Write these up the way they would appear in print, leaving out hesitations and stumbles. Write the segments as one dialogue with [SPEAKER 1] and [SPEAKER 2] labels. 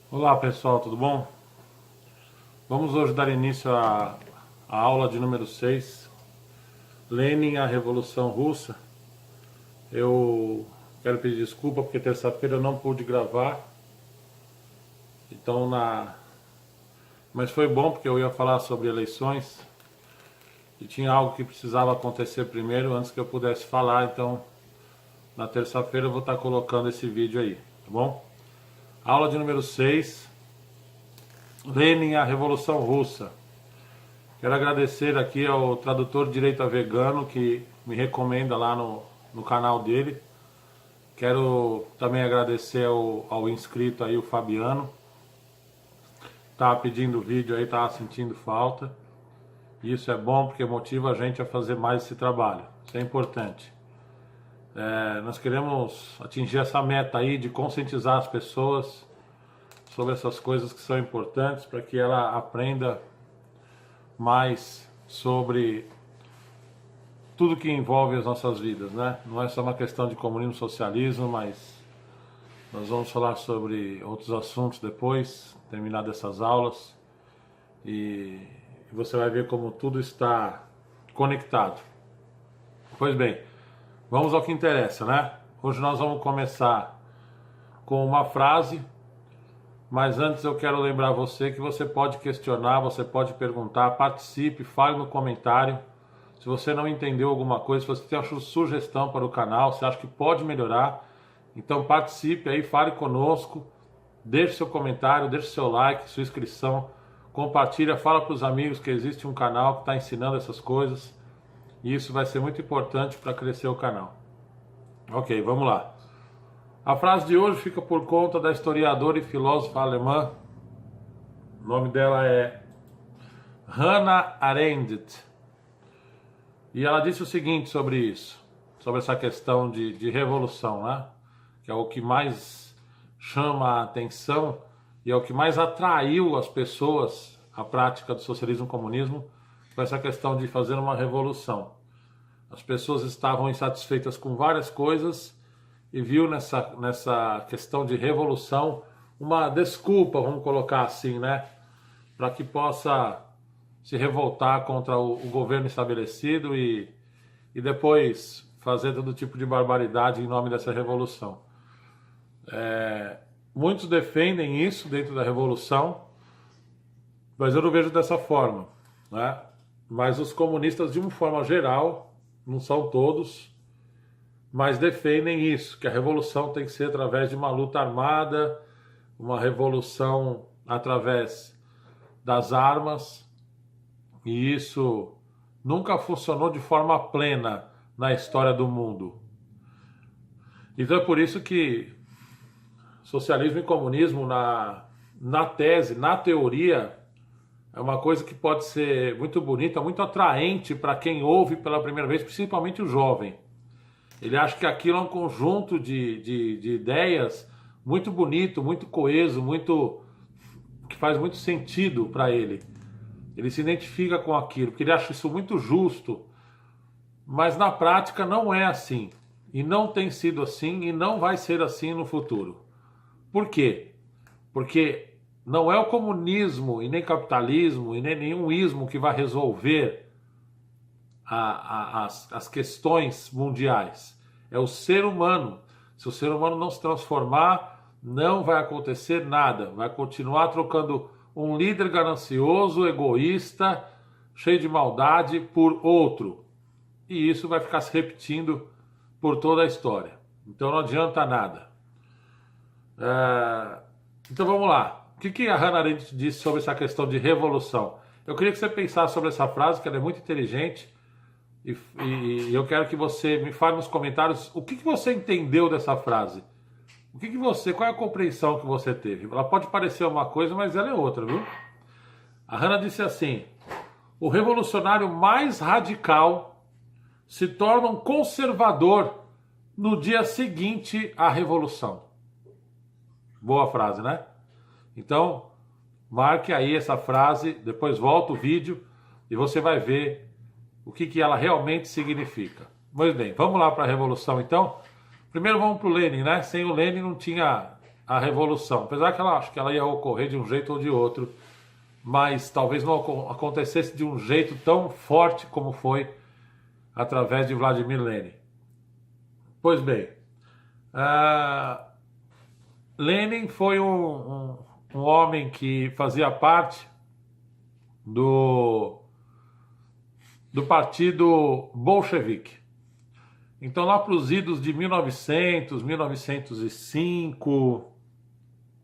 [SPEAKER 1] Olá pessoal, tudo bom? Vamos hoje dar início à aula de número 6, Lenin, a Revolução Russa. Eu quero pedir desculpa porque terça-feira eu não pude gravar, então mas foi bom porque eu ia falar sobre eleições e tinha algo que precisava acontecer primeiro antes que eu pudesse falar, então na terça-feira eu vou estar colocando esse vídeo aí, tá bom? Aula de número 6, Lenin, a Revolução Russa. Quero agradecer aqui ao tradutor Direito Vegano que me recomenda lá no canal dele. Quero também agradecer ao inscrito aí, o Fabiano. Tava pedindo vídeo aí, tava sentindo falta. Isso é bom porque motiva a gente a fazer mais esse trabalho. Isso é importante. Nós queremos atingir essa meta aí de conscientizar as pessoas sobre essas coisas que são importantes para que ela aprenda mais sobre tudo que envolve as nossas vidas, né? Não é só uma questão de comunismo, socialismo, mas nós vamos falar sobre outros assuntos depois, terminar dessas aulas, e você vai ver como tudo está conectado. Pois bem, vamos ao que interessa, né? Hoje nós vamos começar com uma frase, mas antes eu quero lembrar você que você pode questionar, você pode perguntar, participe, fale no comentário. Se você não entendeu alguma coisa, se você tem uma sugestão para o canal, se acha que pode melhorar, então participe aí, fale conosco, deixe seu comentário, deixe seu like, sua inscrição, compartilha, fala para os amigos que existe um canal que está ensinando essas coisas, e isso vai ser muito importante para crescer o canal. Ok, vamos lá. A frase de hoje fica por conta da historiadora e filósofa alemã, o nome dela é Hannah Arendt. E ela disse o seguinte sobre isso, sobre essa questão de revolução, né? Que é o que mais chama a atenção e é o que mais atraiu as pessoas à prática do socialismo e comunismo, foi essa questão de fazer uma revolução. As pessoas estavam insatisfeitas com várias coisas e viu nessa questão de revolução uma desculpa, vamos colocar assim, né? Para que possa se revoltar contra o governo estabelecido e depois fazer todo tipo de barbaridade em nome dessa revolução. Muitos defendem isso dentro da revolução, mas eu não vejo dessa forma, né? Mas os comunistas, de uma forma geral, não são todos, mas defendem isso, que a revolução tem que ser através de uma luta armada, uma revolução através das armas, e isso nunca funcionou de forma plena na história do mundo. Então é por isso que socialismo e comunismo, na tese, na teoria, é uma coisa que pode ser muito bonita, muito atraente para quem ouve pela primeira vez, principalmente o jovem. Ele acha que aquilo é um conjunto de ideias muito bonito, muito coeso, que faz muito sentido para ele. Ele se identifica com aquilo, porque ele acha isso muito justo, mas na prática não é assim. E não tem sido assim e não vai ser assim no futuro. Por quê? Porque não é o comunismo e nem capitalismo e nem nenhum ismo que vai resolver as questões mundiais. É o ser humano. Se o ser humano não se transformar, não vai acontecer nada. Vai continuar trocando um líder ganancioso, egoísta, cheio de maldade por outro. E isso vai ficar se repetindo por toda a história. Então não adianta nada. Então vamos lá. O que a Hannah Arendt disse sobre essa questão de revolução? Eu queria que você pensasse sobre essa frase, que ela é muito inteligente. E eu quero que você me fale nos comentários o que você entendeu dessa frase. Qual é a compreensão que você teve? Ela pode parecer uma coisa, mas ela é outra, viu? A Hannah disse assim: o revolucionário mais radical se torna um conservador no dia seguinte à revolução. Boa frase, né? Então, marque aí essa frase, depois volta o vídeo e você vai ver o que ela realmente significa. Pois bem, vamos lá para a revolução então. Primeiro vamos para o Lenin, né? Sem o Lenin não tinha a revolução, apesar que ela acho que ela ia ocorrer de um jeito ou de outro, mas talvez não acontecesse de um jeito tão forte como foi através de Vladimir Lenin. Pois bem, Lenin foi um homem que fazia parte do partido bolchevique. Então, lá para os idos de 1900, 1905,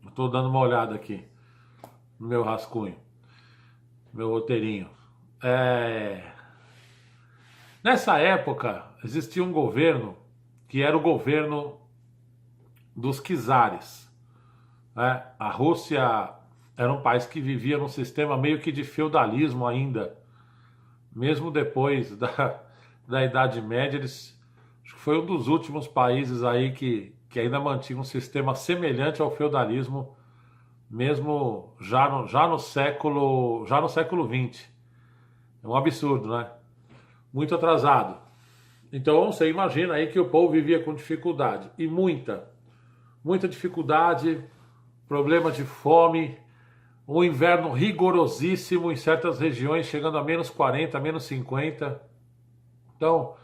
[SPEAKER 1] estou dando uma olhada aqui no meu rascunho, meu roteirinho. Nessa época, existia um governo que era o governo dos czares. Né? A Rússia era um país que vivia num sistema meio que de feudalismo ainda. Mesmo depois da Idade Média, acho que foi um dos últimos países aí que ainda mantinha um sistema semelhante ao feudalismo, mesmo já no século XX. É um absurdo, né? Muito atrasado. Então você imagina aí que o povo vivia com dificuldade, e muita dificuldade, problema de fome, um inverno rigorosíssimo em certas regiões, chegando a menos 40, menos 50. Então,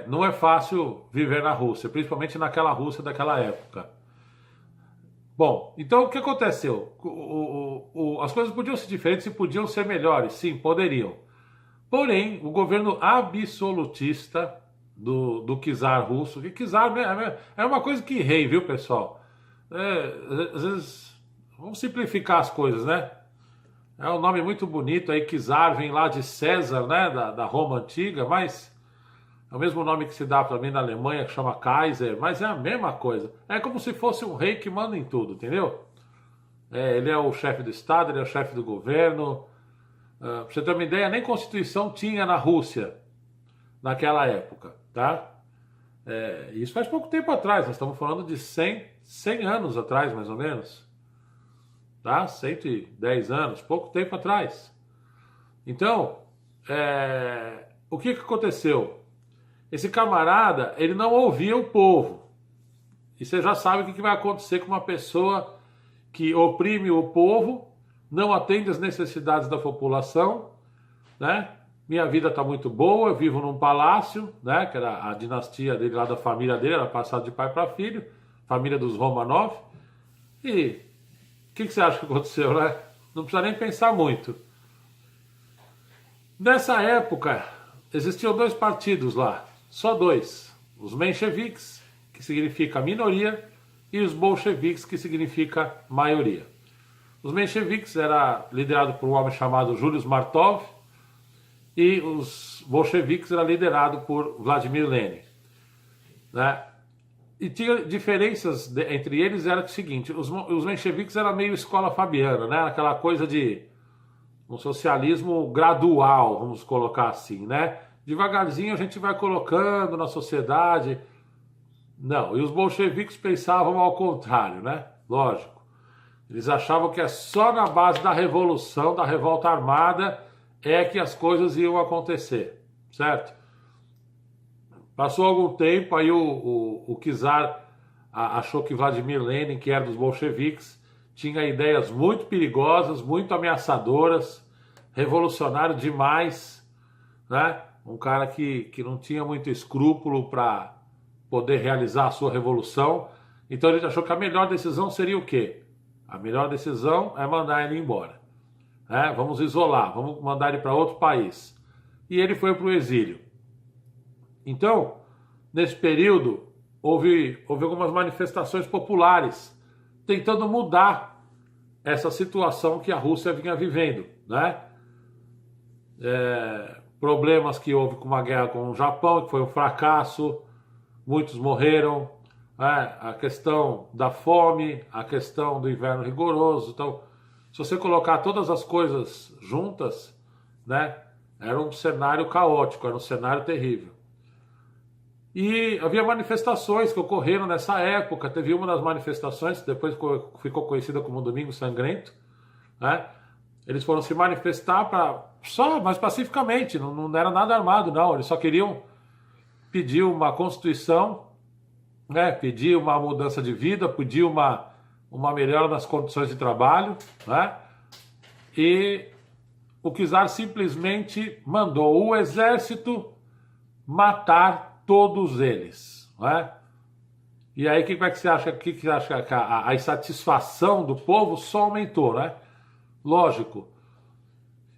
[SPEAKER 1] não é fácil viver na Rússia, principalmente naquela Rússia daquela época. Bom, então o que aconteceu? As coisas podiam ser diferentes e podiam ser melhores, sim, poderiam. Porém, o governo absolutista do czar russo, que czar é uma coisa que rei, viu, pessoal? Às vezes, vamos simplificar as coisas, né? É um nome muito bonito aí, czar vem lá de César, né, da Roma antiga, mas é o mesmo nome que se dá também na Alemanha, que chama Kaiser, mas é a mesma coisa. É como se fosse um rei que manda em tudo, entendeu? Ele é o chefe do Estado, ele é o chefe do governo. Pra você ter uma ideia, nem Constituição tinha na Rússia naquela época, tá? Isso faz pouco tempo atrás, nós estamos falando de 100 anos atrás, mais ou menos. Tá? 110 anos, pouco tempo atrás. Então, o que aconteceu? Esse camarada, ele não ouvia o povo. E você já sabe o que vai acontecer com uma pessoa que oprime o povo, não atende às necessidades da população, né? Minha vida está muito boa, eu vivo num palácio, né? Que era a dinastia dele, lá da família dele, era passado de pai para filho, família dos Romanov. E o que você acha que aconteceu, né? Não precisa nem pensar muito. Nessa época, existiam dois partidos lá, só dois. Os mencheviques, que significa minoria, e os bolcheviques, que significa maioria. Os mencheviques era liderado por um homem chamado Julius Martov, e os bolcheviques era liderado por Vladimir Lenin, né? E tinha diferenças entre eles, era o seguinte: os mencheviques era meio escola fabiana, né? Aquela coisa de um socialismo gradual, vamos colocar assim, né? Devagarzinho a gente vai colocando na sociedade. Não, e os bolcheviques pensavam ao contrário, né? Lógico. Eles achavam que é só na base da revolução, da revolta armada, que as coisas iam acontecer, certo? Passou algum tempo, aí o czar achou que Vladimir Lenin, que era dos bolcheviques, tinha ideias muito perigosas, muito ameaçadoras, revolucionário demais, né? Um cara que não tinha muito escrúpulo para poder realizar a sua revolução. Então ele achou que a melhor decisão seria o quê? A melhor decisão é mandar ele embora. Vamos isolar, vamos mandar ele para outro país. E ele foi para o exílio. Então, nesse período, houve algumas manifestações populares tentando mudar essa situação que a Rússia vinha vivendo, né? Problemas que houve com uma guerra com o Japão, que foi um fracasso, muitos morreram, a questão da fome, a questão do inverno rigoroso. Então, se você colocar todas as coisas juntas, né, era um cenário caótico, era um cenário terrível. E havia manifestações que ocorreram nessa época. Teve uma das manifestações, que depois ficou conhecida como Domingo Sangrento, né? Eles foram se manifestar mas pacificamente, não era nada armado, não. Eles só queriam pedir uma constituição, né? Pedir uma mudança de vida, pedir uma uma melhora nas condições de trabalho, né? E o czar simplesmente mandou o exército matar todos eles, né? E aí, como é que você acha, que você acha que a insatisfação do povo só aumentou, né? Lógico.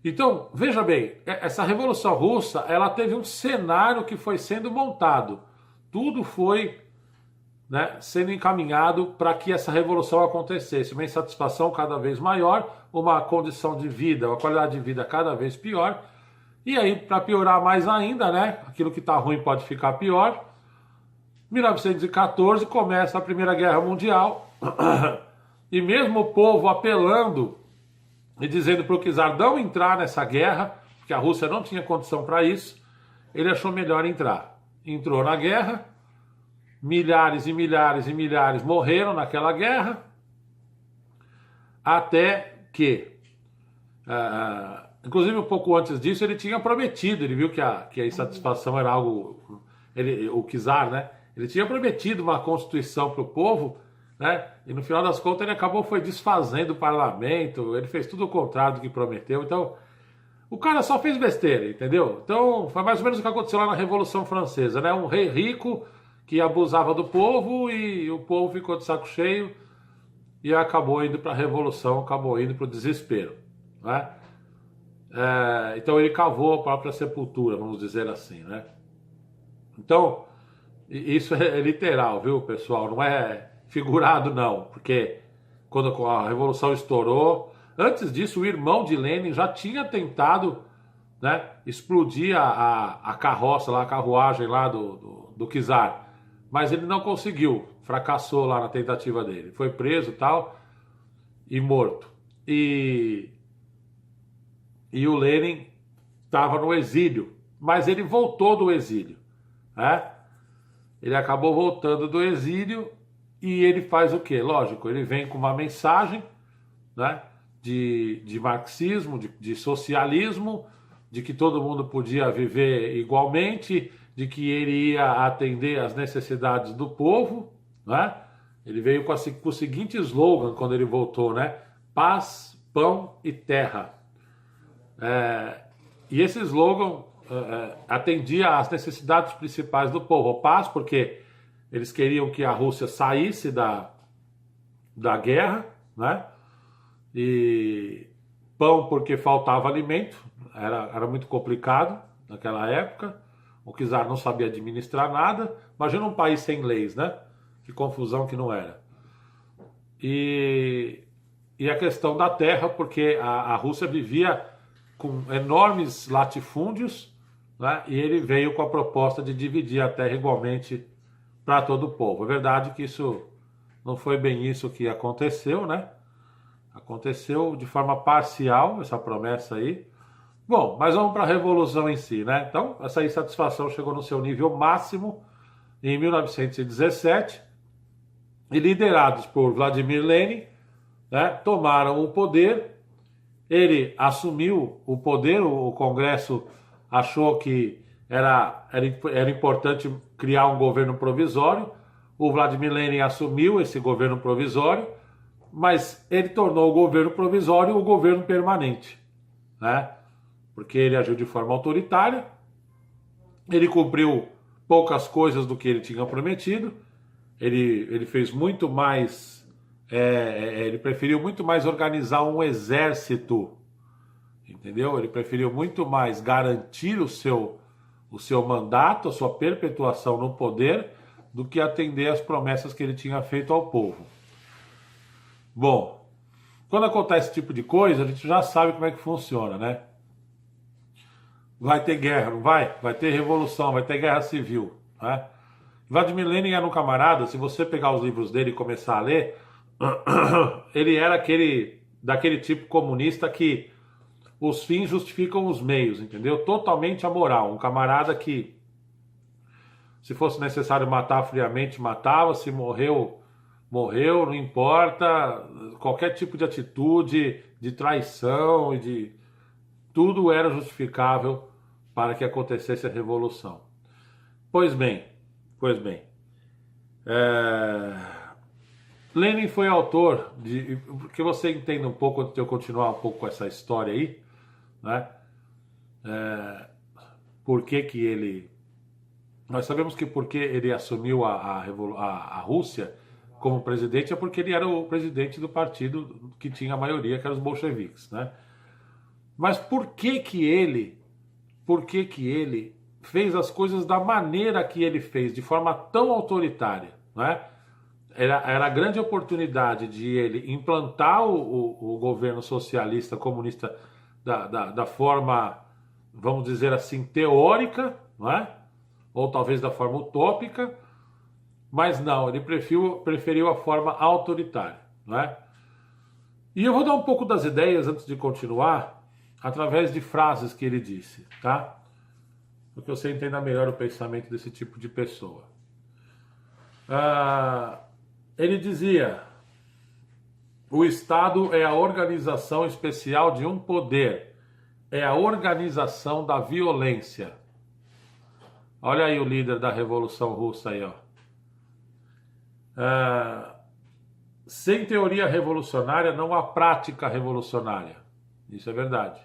[SPEAKER 1] Então, veja bem, essa Revolução Russa, ela teve um cenário que foi sendo montado. Tudo foi, né, sendo encaminhado para que essa revolução acontecesse. Uma insatisfação cada vez maior, uma condição de vida, uma qualidade de vida cada vez pior. E aí, para piorar mais ainda, né, aquilo que está ruim pode ficar pior. 1914 começa a Primeira Guerra Mundial. E mesmo o povo apelando e dizendo para o czar não entrar nessa guerra, porque a Rússia não tinha condição para isso, ele achou melhor entrar. Entrou na guerra, milhares e milhares e milhares morreram naquela guerra, até que, inclusive um pouco antes disso, ele tinha prometido, ele viu que a insatisfação era algo, o czar, né? Ele tinha prometido uma constituição para o povo, né? E no final das contas ele acabou foi desfazendo o parlamento, ele fez tudo o contrário do que prometeu. Então, o cara só fez besteira, entendeu? Então, foi mais ou menos o que aconteceu lá na Revolução Francesa, né? Um rei rico que abusava do povo e o povo ficou de saco cheio e acabou indo para a revolução, acabou indo para o desespero, né? Então ele cavou a própria sepultura, vamos dizer assim, né? Então, isso é literal, viu, pessoal? Não é figurado, não. Porque quando a Revolução estourou, antes disso, o irmão de Lenin já tinha tentado, né, explodir a carroça, lá, a carruagem lá do czar. Mas ele não conseguiu. Fracassou lá na tentativa dele. Foi preso e tal, e morto. E o Lenin estava no exílio. Mas ele voltou do exílio, né? Ele acabou voltando do exílio e ele faz o quê? Lógico, ele vem com uma mensagem, né, de marxismo, de socialismo, de que todo mundo podia viver igualmente, de que ele ia atender às necessidades do povo, né? Ele veio com o seguinte slogan quando ele voltou, né? Paz, pão e terra. E esse slogan atendia às necessidades principais do povo. Paz, porque eles queriam que a Rússia saísse da guerra, né? E pão, porque faltava alimento, era muito complicado naquela época. O czar não sabia administrar nada. Imagina um país sem leis, né? Que confusão que não era. E a questão da terra, porque a Rússia vivia com enormes latifúndios, né? E ele veio com a proposta de dividir a terra igualmente para todo o povo. É verdade que isso não foi bem isso que aconteceu, né? Aconteceu de forma parcial essa promessa aí. Bom, mas vamos para a Revolução em si, né? Então, essa insatisfação chegou no seu nível máximo em 1917 e liderados por Vladimir Lenin, né, tomaram o poder. Ele assumiu o poder, o Congresso achou que era importante criar um governo provisório. O Vladimir Lenin assumiu esse governo provisório, mas ele tornou o governo provisório o governo permanente, né? Porque ele agiu de forma autoritária, ele cumpriu poucas coisas do que ele tinha prometido, ele fez muito mais, ele preferiu muito mais organizar um exército, entendeu? Ele preferiu muito mais garantir o seu mandato, a sua perpetuação no poder, do que atender às promessas que ele tinha feito ao povo. Bom, quando acontece esse tipo de coisa, a gente já sabe como é que funciona, né? Vai ter guerra, não vai? Vai ter revolução, vai ter guerra civil, né? Vladimir Lenin era um camarada, se você pegar os livros dele e começar a ler, ele era daquele tipo comunista que os fins justificam os meios, entendeu? Totalmente amoral. Um camarada que, se fosse necessário matar friamente, matava. Se morreu, morreu, não importa. Qualquer tipo de atitude, de traição e de... tudo era justificável para que acontecesse a revolução. Pois bem. Lenin foi autor de... Porque você entenda um pouco, antes de eu continuar um pouco com essa história aí, né? Por que que ele... Nós sabemos que porque ele assumiu a Rússia como presidente é porque ele era o presidente do partido que tinha a maioria, que eram os bolcheviques, né? Mas por que que ele fez as coisas da maneira que ele fez, de forma tão autoritária, né? Era a grande oportunidade de ele implantar o governo socialista comunista da forma, vamos dizer assim, teórica, não é? Ou talvez da forma utópica, mas não, ele preferiu a forma autoritária, não é? E eu vou dar um pouco das ideias antes de continuar, através de frases que ele disse, tá? Para que você entenda melhor o pensamento desse tipo de pessoa. Ele dizia: o Estado é a organização especial de um poder, é a organização da violência. Olha aí o líder da Revolução Russa aí, ó. Sem teoria revolucionária não há prática revolucionária. Isso é verdade,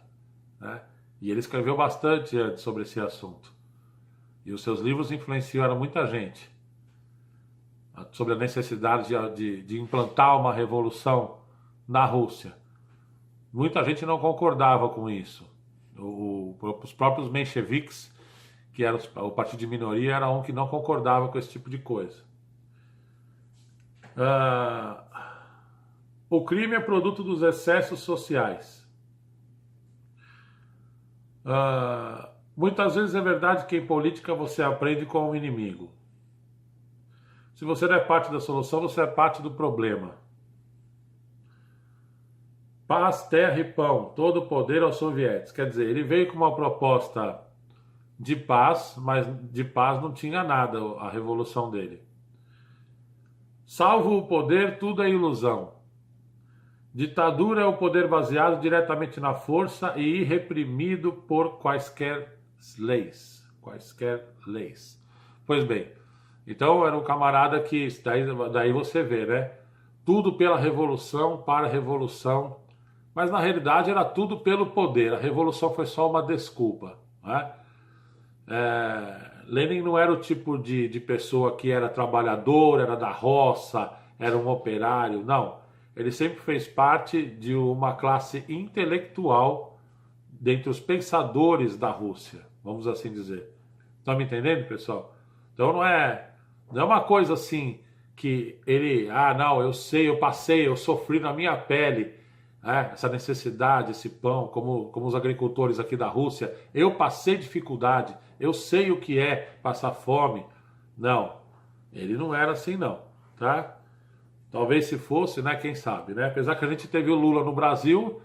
[SPEAKER 1] né? E ele escreveu bastante antes sobre esse assunto. E os seus livros influenciaram muita gente sobre a necessidade de implantar uma revolução na Rússia. Muita gente não concordava com isso. Os próprios mencheviques, que era o partido de minoria, era um que não concordava com esse tipo de coisa. O crime é produto dos excessos sociais. Muitas vezes é verdade que em política você aprende com o inimigo. Se você não é parte da solução, você é parte do problema. Paz, terra e pão, todo o poder aos sovietes. Quer dizer, ele veio com uma proposta de paz, mas de paz não tinha nada a revolução dele. Salvo o poder, tudo é ilusão. Ditadura é o poder baseado diretamente na força e irreprimido por quaisquer leis. Quaisquer leis. Pois bem, então era um camarada que, daí você vê, né? Tudo pela revolução, para a revolução, mas na realidade era tudo pelo poder. A revolução foi só uma desculpa, né? Lenin não era o tipo de pessoa que era trabalhador, era da roça, era um operário, não. Ele sempre fez parte de uma classe intelectual dentre os pensadores da Rússia, vamos assim dizer. Estão me entendendo, pessoal? Então não é uma coisa assim que ele, não, eu sei, eu passei, eu sofri na minha pele, essa necessidade, esse pão, como os agricultores aqui da Rússia, eu passei dificuldade, eu sei o que é passar fome. Não, ele não era assim não, tá? Talvez se fosse, né, quem sabe, né? Apesar que a gente teve o Lula no Brasil,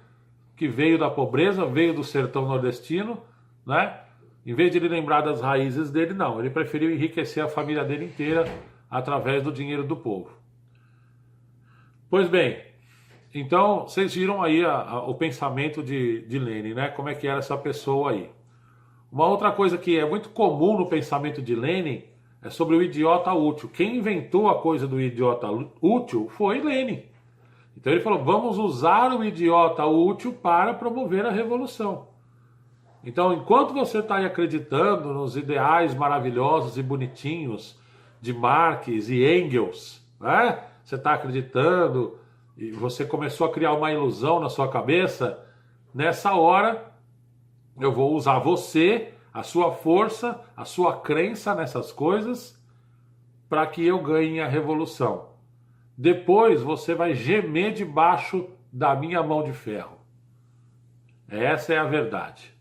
[SPEAKER 1] que veio da pobreza, veio do sertão nordestino, né? Em vez de ele lembrar das raízes dele, não. Ele preferiu enriquecer a família dele inteira através do dinheiro do povo. Pois bem, então vocês viram aí o pensamento de Lenin, né? Como é que era essa pessoa aí. Uma outra coisa que é muito comum no pensamento de Lenin é sobre o idiota útil. Quem inventou a coisa do idiota útil foi Lenin. Então ele falou, vamos usar o idiota útil para promover a revolução. Então, enquanto você está aí acreditando nos ideais maravilhosos e bonitinhos de Marx e Engels, né? Você está acreditando e você começou a criar uma ilusão na sua cabeça, nessa hora eu vou usar você, a sua força, a sua crença nessas coisas, para que eu ganhe a revolução. Depois você vai gemer debaixo da minha mão de ferro. Essa é a verdade.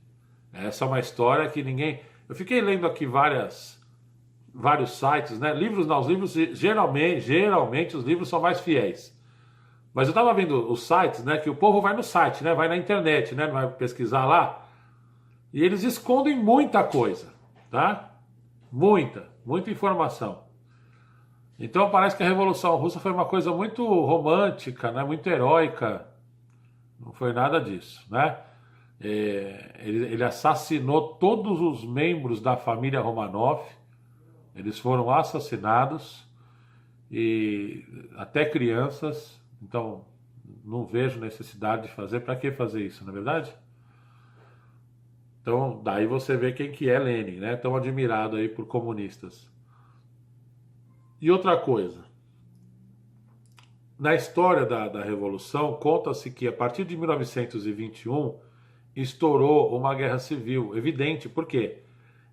[SPEAKER 1] Essa é uma história que ninguém... Eu fiquei lendo aqui vários sites, né? Livros não, os livros geralmente os livros são mais fiéis. Mas eu estava vendo os sites, né? Que o povo vai no site, né? Vai na internet, né? Vai pesquisar lá. E eles escondem muita coisa, tá? Muita informação. Então parece que a Revolução Russa foi uma coisa muito romântica, né? Muito heróica. Não foi nada disso, né? Ele assassinou todos os membros da família Romanov. Eles foram assassinados. e até crianças. Então, não vejo necessidade de fazer. Para que fazer isso, não é verdade? Então, daí você vê quem que é Lenin, né? Tão admirado aí por comunistas. E outra coisa, na história da Revolução, conta-se que a partir de 1921 estourou uma guerra civil. Evidente, por quê?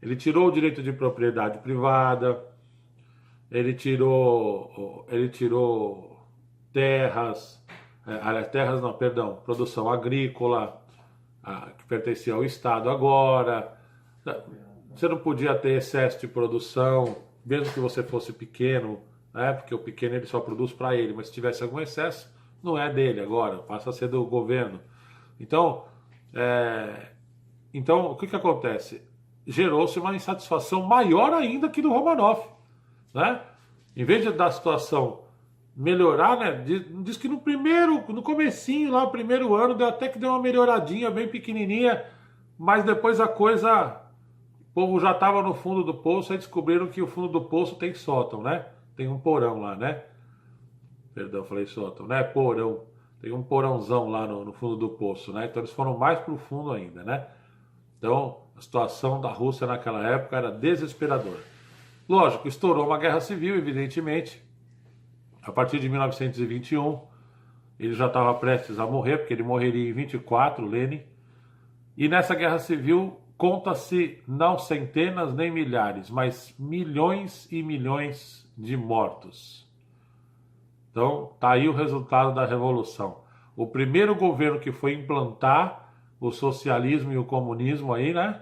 [SPEAKER 1] Ele tirou o direito de propriedade privada, ele tirou terras, aliás, terras não, perdão, produção agrícola, que pertencia ao Estado agora. Você não podia ter excesso de produção, mesmo que você fosse pequeno, né? Porque o pequeno ele só produz para ele, mas se tivesse algum excesso, não é dele agora, passa a ser do governo. Então, então o que acontece? Gerou-se uma insatisfação maior ainda que do Romanov, né? Em vez da situação melhorar, né? Diz que no comecinho, lá, o primeiro ano, até que deu uma melhoradinha bem pequenininha, mas depois a coisa, o povo já estava no fundo do poço, aí descobriram que o fundo do poço tem sótão, né? Tem um porão lá, né? Perdão, falei sótão, né? Porão. Tem um porãozão lá no fundo do poço, né? Então eles foram mais para o fundo ainda, né? Então a situação da Rússia naquela época era desesperadora. Lógico, estourou uma guerra civil, evidentemente. A partir de 1921, ele já estava prestes a morrer, porque ele morreria em 24, Lenin. E nessa guerra civil, conta-se não centenas nem milhares, mas milhões e milhões de mortos. Então, tá aí o resultado da Revolução. O primeiro governo que foi implantar o socialismo e o comunismo aí, né?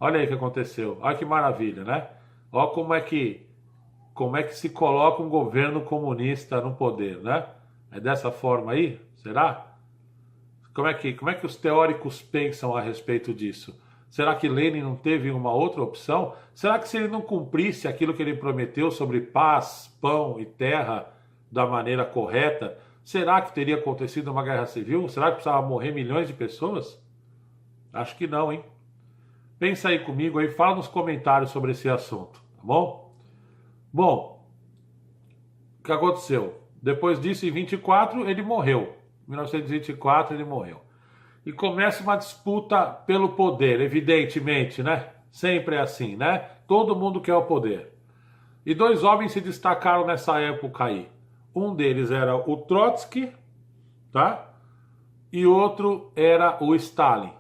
[SPEAKER 1] Olha aí o que aconteceu. Olha que maravilha, né? Olha como é que se coloca um governo comunista no poder, né? É dessa forma aí? Será? Como é que os teóricos pensam a respeito disso? Será que Lenin não teve uma outra opção? Será que se ele não cumprisse aquilo que ele prometeu sobre paz, pão e terra da maneira correta, será que teria acontecido uma guerra civil? Será que precisava morrer milhões de pessoas? Acho que não, hein? Pensa aí comigo aí, fala nos comentários sobre esse assunto, tá bom? Bom, o que aconteceu? Depois disso, em 24, ele morreu. Em 1924, ele morreu. E começa uma disputa pelo poder, evidentemente, né? Sempre é assim, né? Todo mundo quer o poder. E dois homens se destacaram nessa época aí. Um deles era o Trotsky, tá? E outro era o Stalin.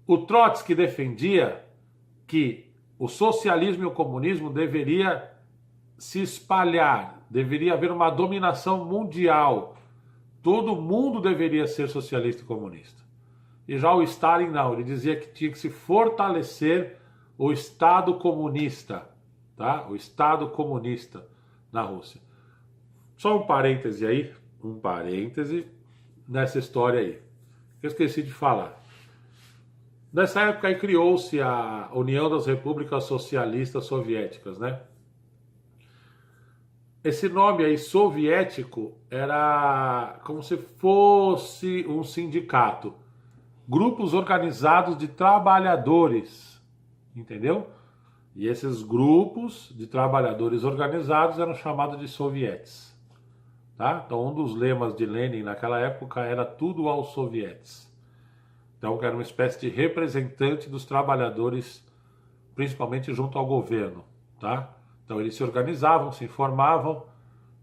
[SPEAKER 1] O Trotsky defendia que o socialismo e o comunismo deveria se espalhar, deveria haver uma dominação mundial. Todo mundo deveria ser socialista e comunista. E já o Stalin não, ele dizia que tinha que se fortalecer o Estado comunista, tá? O Estado comunista na Rússia. Só um parêntese aí, nessa história aí, que eu esqueci de falar. Nessa época aí criou-se a União das Repúblicas Socialistas Soviéticas, né? Esse nome aí, soviético, era como se fosse um sindicato. Grupos organizados de trabalhadores, entendeu? E esses grupos de trabalhadores organizados eram chamados de sovietes, tá? Então um dos lemas de Lenin naquela época era tudo aos sovietes. Então era uma espécie de representante dos trabalhadores, principalmente junto ao governo, tá? Então eles se organizavam, se informavam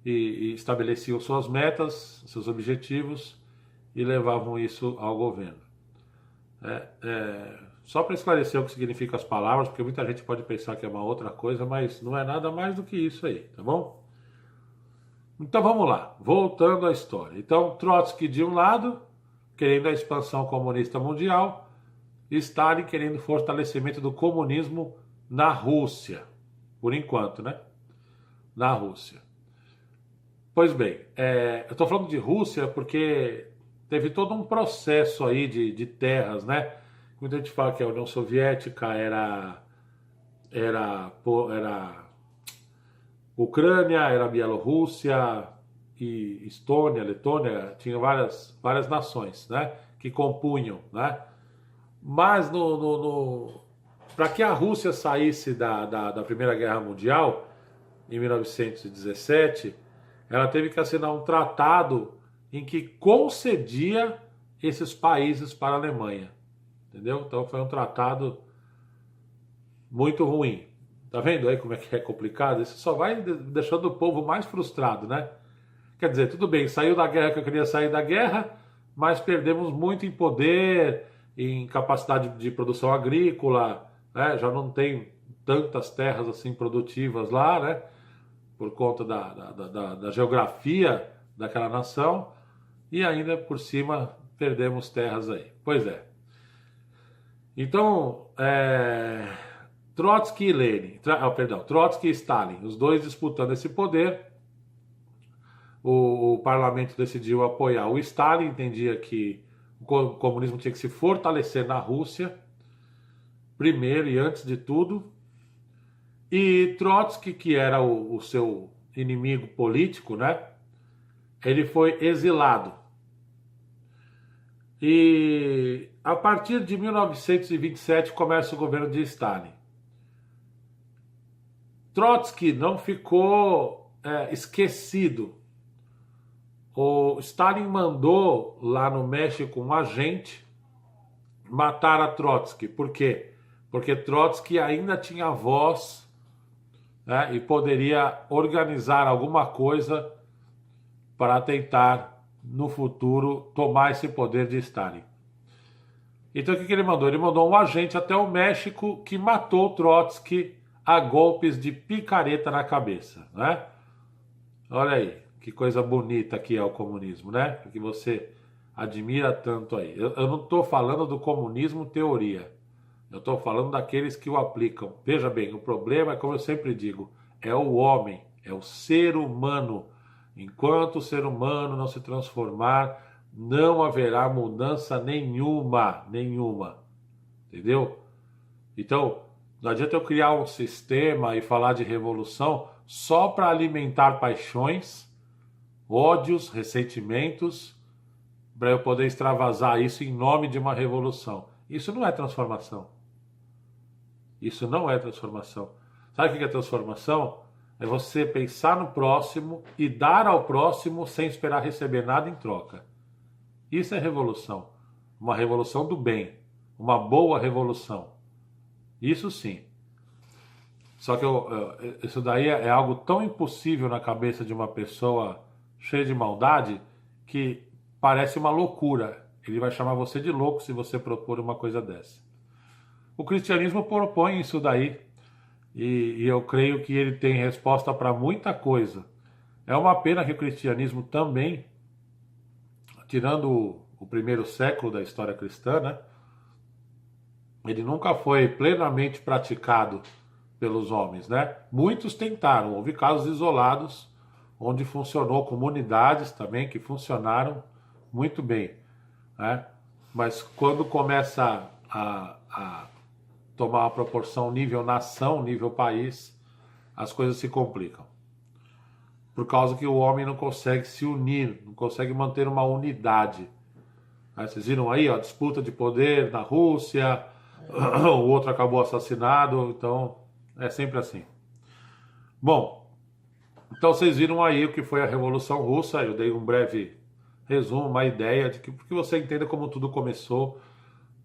[SPEAKER 1] e estabeleciam suas metas, seus objetivos e levavam isso ao governo. Só para esclarecer o que significam as palavras, porque muita gente pode pensar que é uma outra coisa, mas não é nada mais do que isso aí, tá bom? Então vamos lá, voltando à história. Então Trotsky de um lado, querendo a expansão comunista mundial, e Stalin querendo o fortalecimento do comunismo na Rússia, por enquanto, né? Na Rússia. Pois bem, eu estou falando de Rússia porque teve todo um processo aí de terras, né? Muita gente fala que a União Soviética era Ucrânia, era Bielorrússia e Estônia, Letônia, tinha várias nações, né? Que compunham, né? Mas para que a Rússia saísse da Primeira Guerra Mundial, em 1917, ela teve que assinar um tratado em que concedia esses países para a Alemanha. Entendeu? Então foi um tratado muito ruim. Tá vendo aí como é que é complicado? Isso só vai deixando o povo mais frustrado, né? Quer dizer, tudo bem, saiu da guerra que eu queria sair da guerra, mas perdemos muito em poder, em capacidade de produção agrícola, né? Já não tem tantas terras assim produtivas lá, né? Por conta da geografia daquela nação, e ainda por cima perdemos terras aí. Pois é. Então, Trotsky e Lenin, Trotsky e Stalin, os dois disputando esse poder. O parlamento decidiu apoiar o Stalin, entendia que o comunismo tinha que se fortalecer na Rússia, primeiro e antes de tudo. E Trotsky, que era o seu inimigo político, né? Ele foi exilado. E a partir de 1927 começa o governo de Stalin. Trotsky não ficou esquecido. O Stalin mandou lá no México um agente matar a Trotsky. Por quê? Porque Trotsky ainda tinha voz, né, e poderia organizar alguma coisa para tentar, no futuro, tomar esse poder de Stalin. Então o que ele mandou? Ele mandou um agente até o México que matou Trotsky a golpes de picareta na cabeça, né? Olha aí, que coisa bonita que é o comunismo, né? Que você admira tanto aí. Eu não estou falando do comunismo teoria. Eu estou falando daqueles que o aplicam. Veja bem, o problema é, como eu sempre digo, é o homem, é o ser humano. Enquanto o ser humano não se transformar, não haverá mudança nenhuma, nenhuma. Entendeu? Então, não adianta eu criar um sistema e falar de revolução só para alimentar paixões, ódios, ressentimentos, para eu poder extravasar isso em nome de uma revolução. Isso não é transformação. Isso não é transformação. Sabe o que é transformação? É você pensar no próximo e dar ao próximo sem esperar receber nada em troca. Isso é revolução. Uma revolução do bem. Uma boa revolução. Isso sim. Só que isso daí é algo tão impossível na cabeça de uma pessoa cheia de maldade que parece uma loucura. Ele vai chamar você de louco se você propor uma coisa dessa. O cristianismo propõe isso daí. E eu creio que ele tem resposta para muita coisa. É uma pena que o cristianismo também, tirando o primeiro século da história cristã, né, ele nunca foi plenamente praticado pelos homens, né? Muitos tentaram, houve casos isolados onde funcionou, comunidades também que funcionaram muito bem, né? Mas quando começa a tomar uma proporção nível nação, nível país, as coisas se complicam. Por causa que o homem não consegue se unir, não consegue manter uma unidade. Aí vocês viram aí, ó, disputa de poder na Rússia, o outro acabou assassinado, então é sempre assim. Bom, então vocês viram aí o que foi a Revolução Russa, eu dei um breve resumo, uma ideia de que você entenda como tudo começou,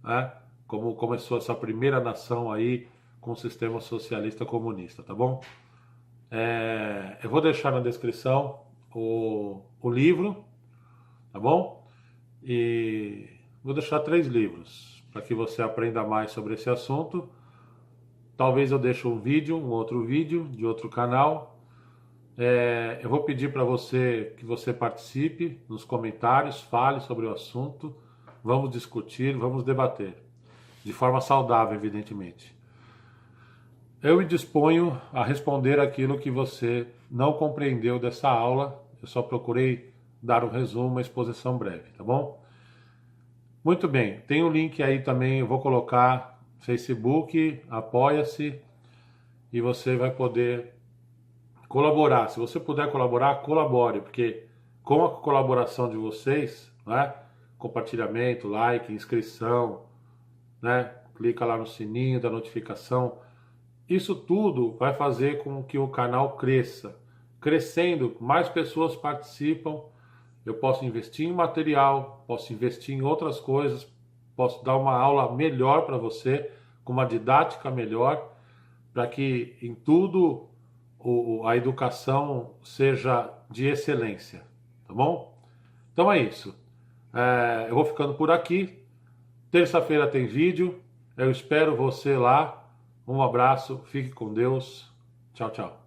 [SPEAKER 1] né? Como começou essa primeira nação aí com o sistema socialista comunista, tá bom? Eu vou deixar na descrição o livro, tá bom? E vou deixar 3 livros para que você aprenda mais sobre esse assunto. Talvez eu deixe um outro vídeo de outro canal. Eu vou pedir para você que você participe nos comentários, fale sobre o assunto, vamos discutir, vamos debater, de forma saudável, evidentemente. Eu me disponho a responder aquilo que você não compreendeu dessa aula, eu só procurei dar um resumo, uma exposição breve, tá bom? Muito bem, tem um link aí também, eu vou colocar Facebook, apoia-se, e você vai poder colaborar. Se você puder colaborar, colabore, porque com a colaboração de vocês, né, compartilhamento, like, inscrição, né, clica lá no sininho da notificação, Isso tudo vai fazer com que o canal cresça. Crescendo, mais pessoas participam, eu posso investir em material, posso investir em outras coisas, posso dar uma aula melhor para você, com uma didática melhor, para que em tudo a educação seja de excelência, tá bom? Então é isso. Eu vou ficando por aqui. Terça-feira tem vídeo. Eu espero você lá. Um abraço, fique com Deus. Tchau, tchau.